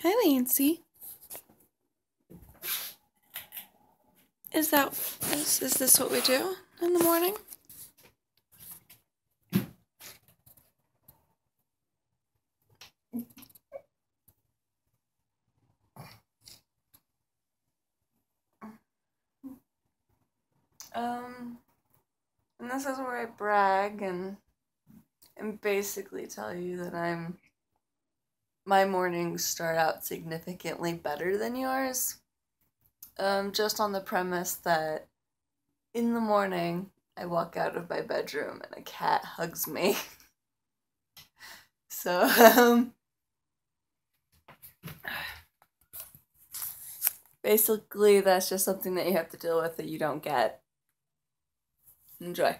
Hi, Nancy. Is this what we do in the morning? And this is where I brag and basically tell you that my mornings start out significantly better than yours. Just on the premise that in the morning I walk out of my bedroom and a cat hugs me. So, basically that's just something that you have to deal with that you don't get. Enjoy.